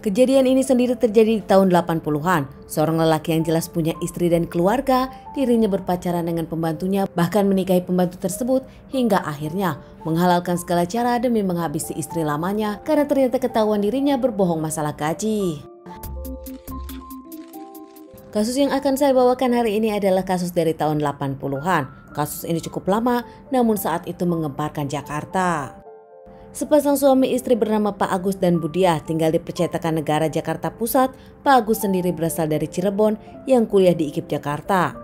Kejadian ini sendiri terjadi di tahun 80-an. Seorang lelaki yang jelas punya istri dan keluarga, dirinya berpacaran dengan pembantunya, bahkan menikahi pembantu tersebut hingga akhirnya menghalalkan segala cara demi menghabisi istri lamanya karena ternyata ketahuan dirinya berbohong masalah gaji. Kasus yang akan saya bawakan hari ini adalah kasus dari tahun 80-an. Kasus ini cukup lama, namun saat itu menggemparkan Jakarta. Sepasang suami istri bernama Pak Agus dan Bu Diah tinggal di Percetakan Negara Jakarta Pusat. Pak Agus sendiri berasal dari Cirebon yang kuliah di IKIP Jakarta.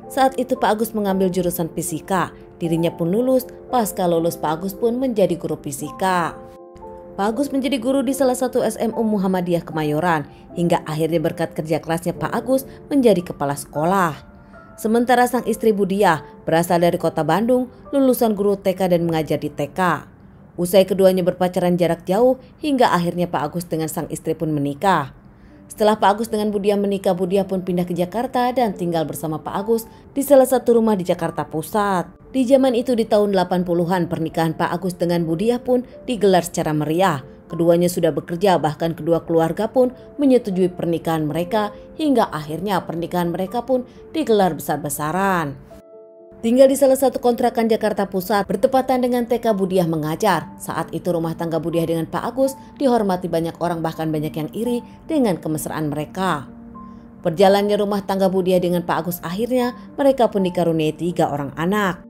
Saat itu Pak Agus mengambil jurusan fisika, dirinya pun lulus. Pasca lulus Pak Agus pun menjadi guru fisika. Pak Agus menjadi guru di salah satu SMU Muhammadiyah Kemayoran hingga akhirnya berkat kerja kerasnya Pak Agus menjadi kepala sekolah. Sementara sang istri Bu Diah berasal dari kota Bandung, lulusan guru TK dan mengajar di TK. Usai keduanya berpacaran jarak jauh hingga akhirnya Pak Agus dengan sang istri pun menikah. Setelah Pak Agus dengan Bu Diah menikah, Bu Diah pun pindah ke Jakarta dan tinggal bersama Pak Agus di salah satu rumah di Jakarta Pusat. Di zaman itu di tahun 80-an pernikahan Pak Agus dengan Bu Diah pun digelar secara meriah. Keduanya sudah bekerja, bahkan kedua keluarga pun menyetujui pernikahan mereka hingga akhirnya pernikahan mereka pun digelar besar-besaran. Tinggal di salah satu kontrakan Jakarta Pusat bertepatan dengan TK Bu Diah mengajar. Saat itu rumah tangga Bu Diah dengan Pak Agus dihormati banyak orang, bahkan banyak yang iri dengan kemesraan mereka. Perjalannya rumah tangga Bu Diah dengan Pak Agus akhirnya mereka pun dikaruniai 3 orang anak.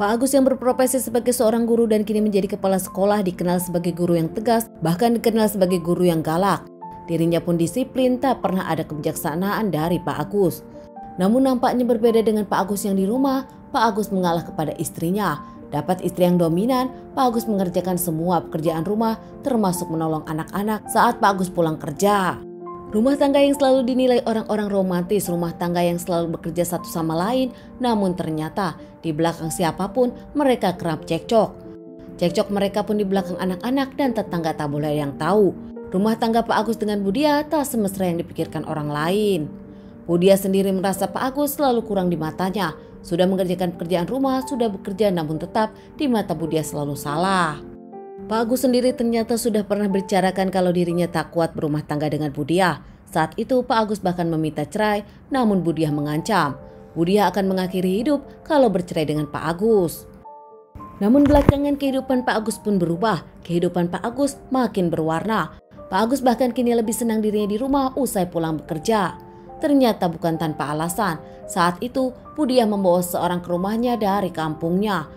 Pak Agus yang berprofesi sebagai seorang guru dan kini menjadi kepala sekolah dikenal sebagai guru yang tegas, bahkan dikenal sebagai guru yang galak. Dirinya pun disiplin, tak pernah ada kebijaksanaan dari Pak Agus. Namun nampaknya berbeda dengan Pak Agus yang di rumah. Pak Agus mengalah kepada istrinya. Dapat istri yang dominan, Pak Agus mengerjakan semua pekerjaan rumah termasuk menolong anak-anak saat Pak Agus pulang kerja. Rumah tangga yang selalu dinilai orang-orang romantis, rumah tangga yang selalu bekerja satu sama lain, namun ternyata di belakang siapapun mereka kerap cekcok. Cekcok mereka pun di belakang anak-anak dan tetangga tak boleh yang tahu. Rumah tangga Pak Agus dengan Bu Diah tak semesra yang dipikirkan orang lain. Bu Diah sendiri merasa Pak Agus selalu kurang di matanya. Sudah mengerjakan pekerjaan rumah, sudah bekerja, namun tetap di mata Bu Diah selalu salah. Pak Agus sendiri ternyata sudah pernah bicarakan kalau dirinya tak kuat berumah tangga dengan Bu Diah. Saat itu Pak Agus bahkan meminta cerai, namun Bu Diah mengancam Bu Diah akan mengakhiri hidup kalau bercerai dengan Pak Agus. Namun belakangan kehidupan Pak Agus pun berubah. Kehidupan Pak Agus makin berwarna. Pak Agus bahkan kini lebih senang dirinya di rumah usai pulang bekerja. Ternyata bukan tanpa alasan. Saat itu Bu Diah membawa seorang ke rumahnya dari kampungnya.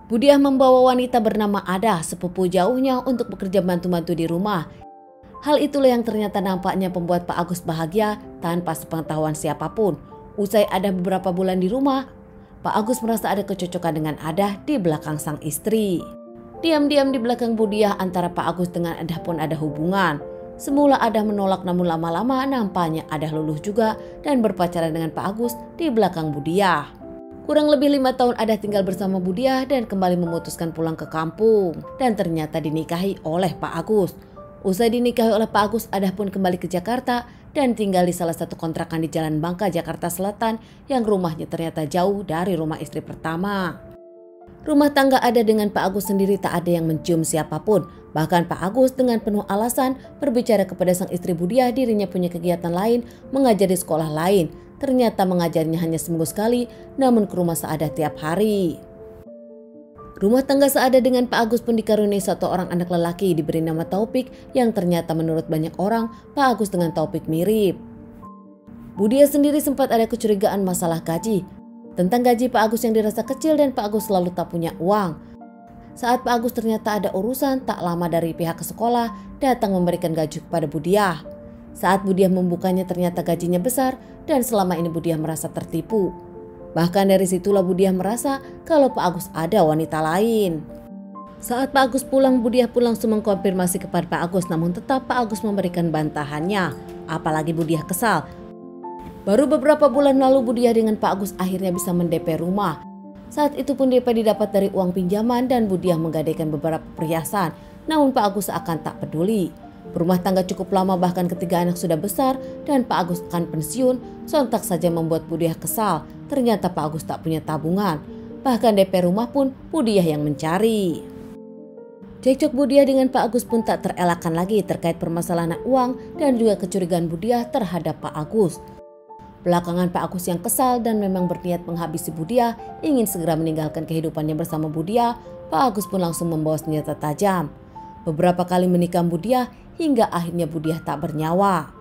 Bu Diah membawa wanita bernama Ada, sepupu jauhnya, untuk bekerja bantu-bantu di rumah. Hal itulah yang ternyata nampaknya membuat Pak Agus bahagia tanpa sepengetahuan siapapun. Usai Ada beberapa bulan di rumah, Pak Agus merasa ada kecocokan dengan Ada di belakang sang istri. Diam-diam di belakang Bu Diah antara Pak Agus dengan Ada pun ada hubungan. Semula Ada menolak, namun lama-lama nampaknya Ada luluh juga dan berpacaran dengan Pak Agus di belakang Bu Diah. Kurang lebih 5 tahun Ada tinggal bersama Bu Diah dan kembali memutuskan pulang ke kampung dan ternyata dinikahi oleh Pak Agus. Usai dinikahi oleh Pak Agus, Ada pun kembali ke Jakarta dan tinggal di salah satu kontrakan di Jalan Bangka, Jakarta Selatan yang rumahnya ternyata jauh dari rumah istri pertama. Rumah tangga Ada dengan Pak Agus sendiri tak ada yang mencium siapapun. Bahkan Pak Agus dengan penuh alasan berbicara kepada sang istri Bu Diah dirinya punya kegiatan lain, mengajar di sekolah lain. Ternyata mengajarnya hanya seminggu sekali, namun ke rumah Saadah tiap hari. Rumah tangga Saadah dengan Pak Agus pun dikaruniai satu orang anak lelaki diberi nama Taufik yang ternyata menurut banyak orang Pak Agus dengan Taufik mirip. Bu Diah sendiri sempat ada kecurigaan masalah gaji. Tentang gaji Pak Agus yang dirasa kecil dan Pak Agus selalu tak punya uang. Saat Pak Agus ternyata ada urusan, tak lama dari pihak sekolah datang memberikan gaji kepada Bu Diah. Saat Bu Diah membukanya ternyata gajinya besar dan selama ini Bu Diah merasa tertipu. Bahkan dari situlah Bu Diah merasa kalau Pak Agus ada wanita lain. Saat Pak Agus pulang, Bu Diah pun langsung mengkonfirmasi kepada Pak Agus, namun tetap Pak Agus memberikan bantahannya. Apalagi Bu Diah kesal. Baru beberapa bulan lalu Bu Diah dengan Pak Agus akhirnya bisa mendp rumah. Saat itu pun DP didapat dari uang pinjaman dan Bu Diah menggadaikan beberapa perhiasan. Namun Pak Agus akan tak peduli. Berumah tangga cukup lama, bahkan ketiga anak sudah besar dan Pak Agus akan pensiun. Sontak saja membuat Bu Diah kesal. Ternyata Pak Agus tak punya tabungan. Bahkan DP rumah pun Bu Diah yang mencari. Cekcok Budiah dengan Pak Agus pun tak terelakkan lagi terkait permasalahan uang dan juga kecurigaan Budiah terhadap Pak Agus. Belakangan Pak Agus yang kesal dan memang berniat menghabisi Budiah, ingin segera meninggalkan kehidupannya bersama Budiah, Pak Agus pun langsung membawa senjata tajam. Beberapa kali menikam Budiah hingga akhirnya Budiah tak bernyawa.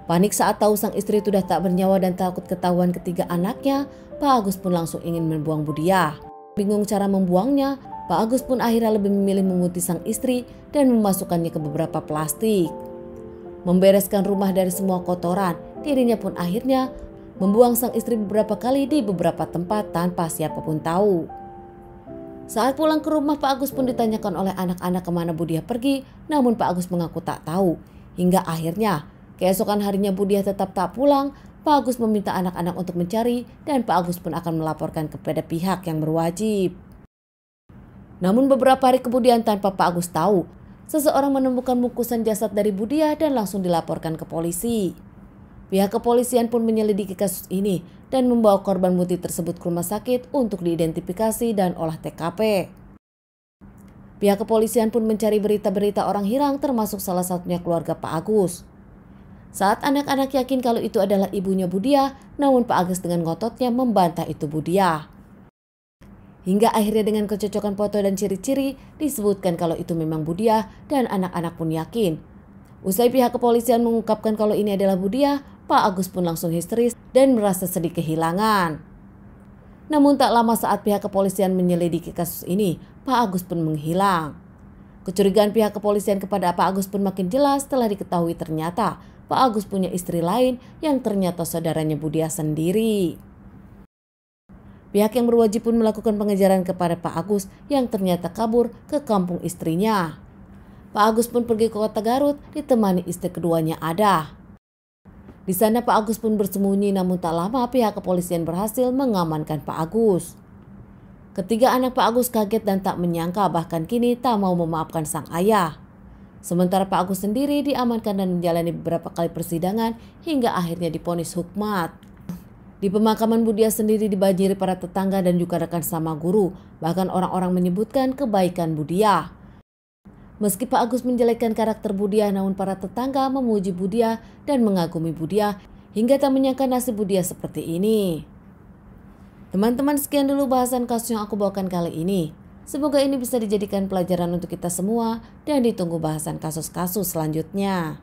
Panik saat tahu sang istri sudah tak bernyawa dan takut ketahuan ketiga anaknya, Pak Agus pun langsung ingin membuang Budiah. Bingung cara membuangnya, Pak Agus pun akhirnya lebih memilih memutih sang istri dan memasukkannya ke beberapa plastik. Membereskan rumah dari semua kotoran, dirinya pun akhirnya membuang sang istri beberapa kali di beberapa tempat tanpa siapapun tahu. Saat pulang ke rumah, Pak Agus pun ditanyakan oleh anak-anak kemana Budiah pergi, namun Pak Agus mengaku tak tahu. Hingga akhirnya, keesokan harinya Budiah tetap tak pulang, Pak Agus meminta anak-anak untuk mencari dan Pak Agus pun akan melaporkan kepada pihak yang berwajib. Namun beberapa hari kemudian tanpa Pak Agus tahu, seseorang menemukan bungkusan jasad dari Budiah dan langsung dilaporkan ke polisi. Pihak kepolisian pun menyelidiki kasus ini dan membawa korban muti tersebut ke rumah sakit untuk diidentifikasi dan olah TKP. Pihak kepolisian pun mencari berita-berita orang hilang termasuk salah satunya keluarga Pak Agus. Saat anak-anak yakin kalau itu adalah ibunya Budiah, namun Pak Agus dengan ngototnya membantah itu Budiah. Hingga akhirnya dengan kecocokan foto dan ciri-ciri disebutkan kalau itu memang Budiah dan anak-anak pun yakin. Usai pihak kepolisian mengungkapkan kalau ini adalah Budiah, Pak Agus pun langsung histeris dan merasa sedih kehilangan. Namun tak lama saat pihak kepolisian menyelidiki kasus ini, Pak Agus pun menghilang. Kecurigaan pihak kepolisian kepada Pak Agus pun makin jelas setelah diketahui ternyata Pak Agus punya istri lain yang ternyata saudaranya Budiah sendiri. Pihak yang berwajib pun melakukan pengejaran kepada Pak Agus yang ternyata kabur ke kampung istrinya. Pak Agus pun pergi ke kota Garut ditemani istri keduanya Ada. Di sana Pak Agus pun bersembunyi, namun tak lama pihak kepolisian berhasil mengamankan Pak Agus. Ketiga anak Pak Agus kaget dan tak menyangka, bahkan kini tak mau memaafkan sang ayah. Sementara Pak Agus sendiri diamankan dan menjalani beberapa kali persidangan hingga akhirnya divonis hukmat. Di pemakaman Budiah sendiri dibanjiri para tetangga dan juga rekan sama guru, bahkan orang-orang menyebutkan kebaikan Budiah. Meski Pak Agus menjelekkan karakter Budiah, namun para tetangga memuji Budiah dan mengagumi Budiah hingga tak menyangka nasib Budiah seperti ini. Teman-teman, sekian dulu bahasan kasus yang aku bawakan kali ini. Semoga ini bisa dijadikan pelajaran untuk kita semua dan ditunggu bahasan kasus-kasus selanjutnya.